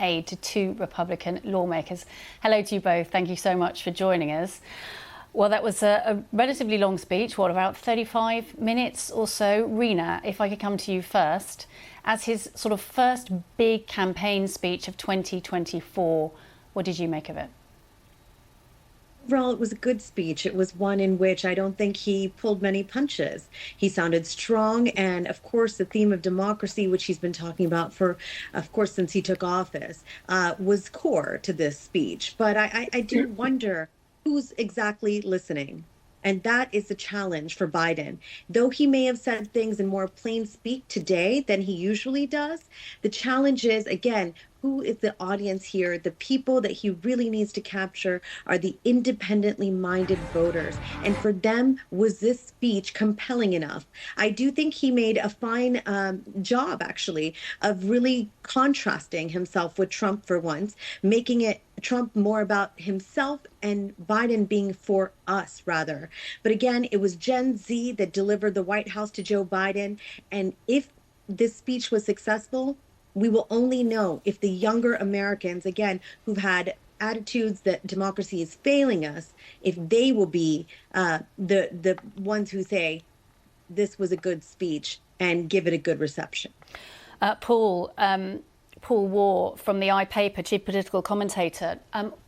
aid to 2 Republican lawmakers. Hello to you both. Thank you so much for joining us. Well, that was a relatively long speech, about 35 minutes or so. Rina, if I could come to you first. As his sort of first big campaign speech of 2024, what did you make of it? Overall, it was a good speech. It was one in which I don't think he pulled many punches. He sounded strong. And of course, the theme of democracy, which he's been talking about for, of course, since he took office, was core to this speech. But I do wonder who's exactly listening. And that is the challenge for Biden. Though he may have said things in more plain speak today than he usually does, the challenge is, again, who is the audience here? The people that he really needs to capture are the independently minded voters. And for them, was this speech compelling enough? I do think he made a fine job, actually, of really contrasting himself with Trump for once, making it Trump more about himself and Biden being for us, rather. But again, it was Gen Z that delivered the White House to Joe Biden. And if this speech was successful, we will only know if the younger Americans, again, who've had attitudes that democracy is failing us, if they will be the ones who say this was a good speech and give it a good reception. Paul Waugh from the iPaper, chief political commentator.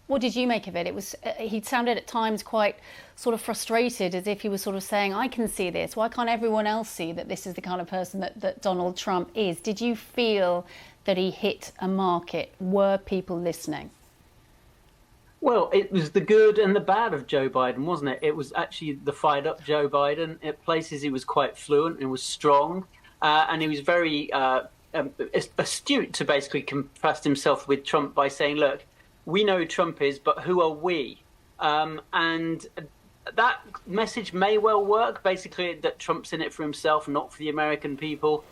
What did you make of it? It was he sounded at times quite sort of frustrated, as if he was sort of saying, I can see this. Why can't everyone else see that this is the kind of person that Donald Trump is? Did you feel that he hit a market? Were people listening? Well, it was the good and the bad of Joe Biden, wasn't it? It was actually the fired up Joe Biden. At places he was quite fluent and was strong, and he was very astute to basically contrast himself with Trump by saying, look, we know who Trump is, but who are we? And that message may well work, basically, that Trump's in it for himself, not for the American people.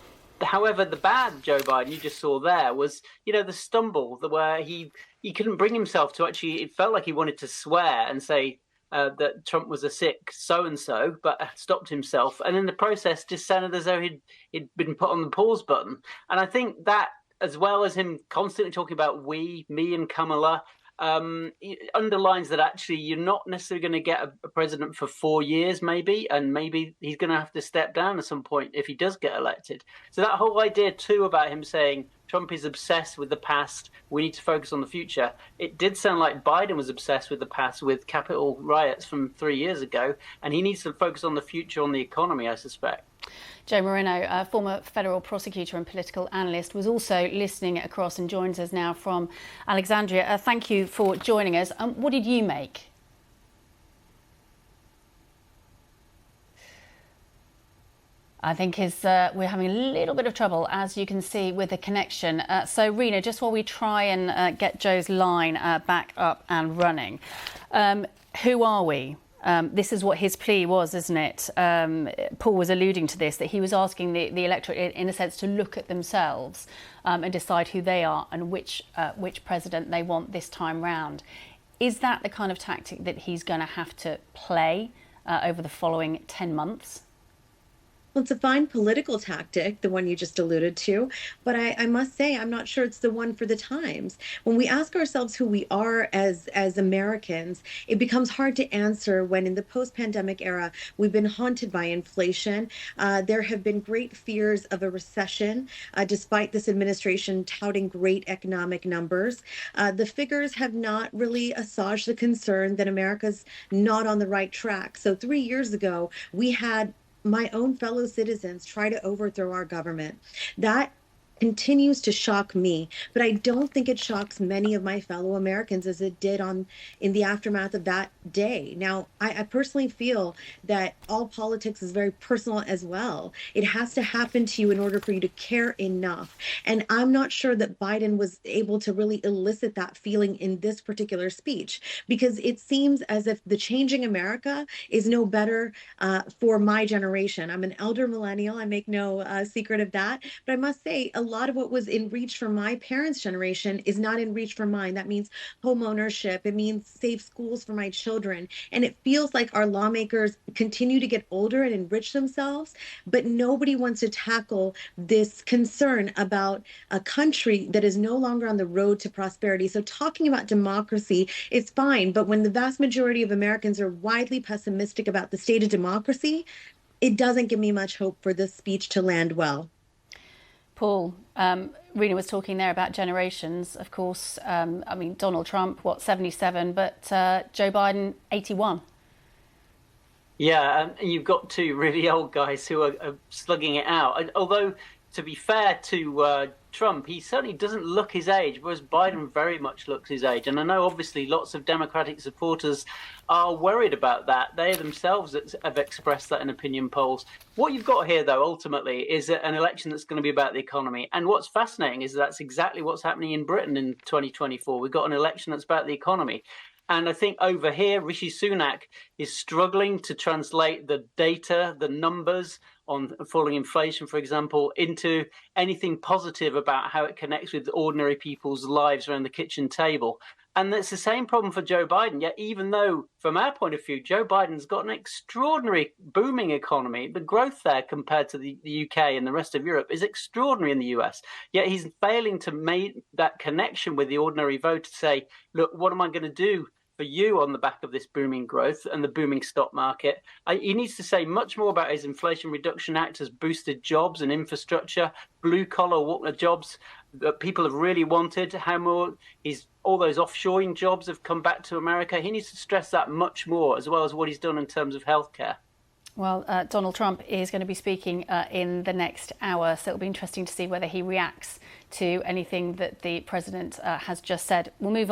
However, the bad Joe Biden you just saw there was, the stumble, where he couldn't bring himself to actually, it felt like he wanted to swear and say that Trump was a sick so-and-so, but stopped himself. And in the process, just sounded as though he'd been put on the pause button. And I think that, as well as him constantly talking about we, me and Kamala, it underlines that actually you're not necessarily going to get a president for 4 years, maybe, and maybe he's going to have to step down at some point if he does get elected. So that whole idea, too, about him saying Trump is obsessed with the past, we need to focus on the future, it did sound like Biden was obsessed with the past with Capitol riots from 3 years ago, and he needs to focus on the future, on the economy, I suspect. Joe Marino, a former federal prosecutor and political analyst, was also listening across and joins us now from Alexandria. Thank you for joining us. What did you make? I think we're having a little bit of trouble, as you can see, with the connection. So, Rina, just while we try and get Joe's line back up and running, who are we? This is what his plea was, isn't it? Paul was alluding to this, that he was asking the electorate, in a sense, to look at themselves and decide who they are and which president they want this time round. Is that the kind of tactic that he's going to have to play over the following 10 months? Well, it's a fine political tactic, the one you just alluded to, but I must say, I'm not sure it's the one for the times. When we ask ourselves who we are as Americans, it becomes hard to answer when in the post-pandemic era, we've been haunted by inflation. There have been great fears of a recession, despite this administration touting great economic numbers. The figures have not really assuaged the concern that America's not on the right track. So 3 years ago, we had my own fellow citizens try to overthrow our government. That continues to shock me, but I don't think it shocks many of my fellow Americans as it did in the aftermath of that day. Now, I personally feel that all politics is very personal as well. It has to happen to you in order for you to care enough. And I'm not sure that Biden was able to really elicit that feeling in this particular speech, because it seems as if the changing America is no better for my generation. I'm an elder millennial. I make no secret of that. But I must say, a lot of what was in reach for my parents' generation is not in reach for mine. That means home ownership. It means safe schools for my children. And it feels like our lawmakers continue to get older and enrich themselves, but nobody wants to tackle this concern about a country that is no longer on the road to prosperity. So talking about democracy is fine, but when the vast majority of Americans are widely pessimistic about the state of democracy, it doesn't give me much hope for this speech to land well. Paul, Rina was talking there about generations. Of course, I mean, Donald Trump, 77, but Joe Biden, 81. Yeah, and you've got two really old guys who are slugging it out. Although, to be fair to Trump, he certainly doesn't look his age, whereas Biden very much looks his age. And I know, obviously, lots of Democratic supporters are worried about that. They themselves have expressed that in opinion polls. What you've got here, though, ultimately, is an election that's going to be about the economy. And what's fascinating is that's exactly what's happening in Britain in 2024. We've got an election that's about the economy. And I think over here, Rishi Sunak is struggling to translate the data, the numbers on falling inflation, for example, into anything positive about how it connects with ordinary people's lives around the kitchen table. And it's the same problem for Joe Biden. Yet, even though, from our point of view, Joe Biden's got an extraordinary booming economy, the growth there compared to the UK and the rest of Europe is extraordinary in the US. Yet he's failing to make that connection with the ordinary voter to say, look, what am I going to do for you on the back of this booming growth and the booming stock market? He needs to say much more about his Inflation Reduction Act has boosted jobs and infrastructure, blue-collar jobs that people have really wanted, how more all those offshoring jobs have come back to America. He needs to stress that much more, as well as what he's done in terms of healthcare. Well, Donald Trump is going to be speaking in the next hour, so it'll be interesting to see whether he reacts to anything that the president has just said. We'll move on.